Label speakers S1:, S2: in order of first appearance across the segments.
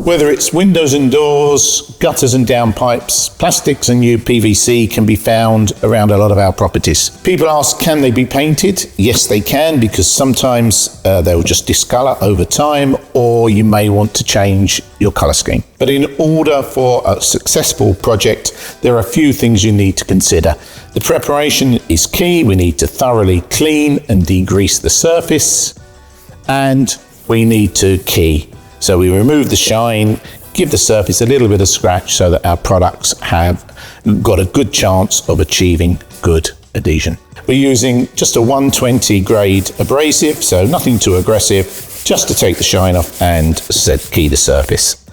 S1: Whether it's windows and doors, gutters and downpipes, plastics and uPVC can be found around a lot of our properties. People ask, can they be painted? Yes, they can, because sometimes they'll just discolour over time, or you may want to change your colour scheme. But in order for a successful project, there are a few things you need to consider. The preparation is key. We need to thoroughly clean and degrease the surface, and we need to key. So we remove the shine, give the surface a little bit of scratch so that our products have got a good chance of achieving good adhesion. We're using just a 120 grade abrasive, so nothing too aggressive, just to take the shine off and key the surface.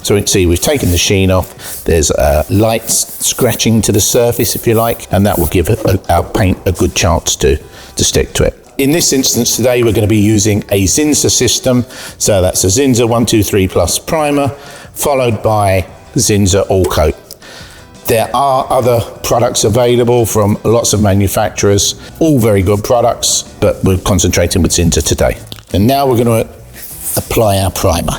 S1: So you can see we've taken the sheen off. There's a light scratching to the surface, if you like, and that will give our paint a good chance to stick to it. In this instance today, we're going to be using a Zinsser system. So that's a Zinsser 123 Plus primer, followed by Zinsser All Coat. There are other products available from lots of manufacturers, all very good products, but we're concentrating with Zinsser today. And now we're going to apply our primer.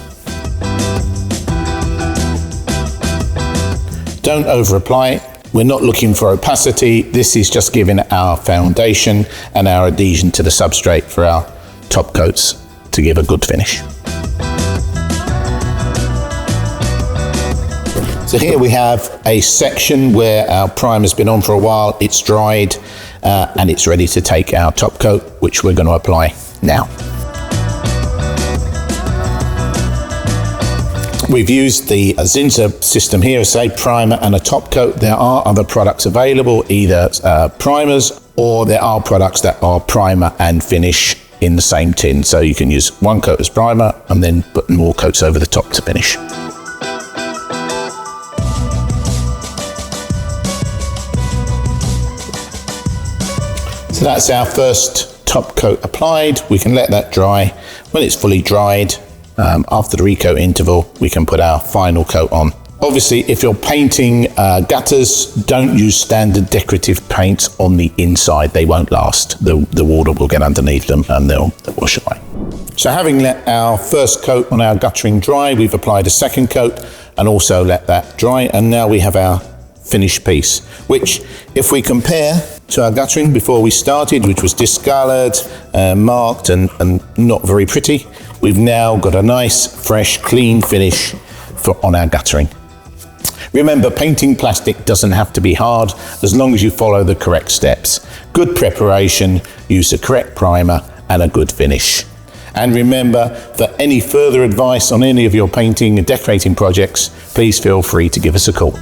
S1: Don't over apply it. We're not looking for opacity. This is just giving our foundation and our adhesion to the substrate for our top coats to give a good finish. So here we have a section where our primer's been on for a while, it's dried, and it's ready to take our top coat, which we're going to apply now. We've used the Zinsser system here, say primer and a top coat. There are other products available, either primers, or there are products that are primer and finish in the same tin. So you can use one coat as primer and then put more coats over the top to finish. So that's our first top coat applied. We can let that dry. When it's fully dried, after the recoat interval, we can put our final coat on. Obviously, if you're painting gutters, don't use standard decorative paints on the inside. They won't last. The water will get underneath them and they'll wash away. So having let our first coat on our guttering dry, we've applied a second coat and also let that dry. And now we have our finished piece, which if we compare to our guttering before we started, which was discoloured, marked and not very pretty, we've now got a nice, fresh, clean finish on our guttering. Remember, painting plastic doesn't have to be hard as long as you follow the correct steps. Good preparation, use the correct primer and a good finish. And remember, for any further advice on any of your painting and decorating projects, please feel free to give us a call.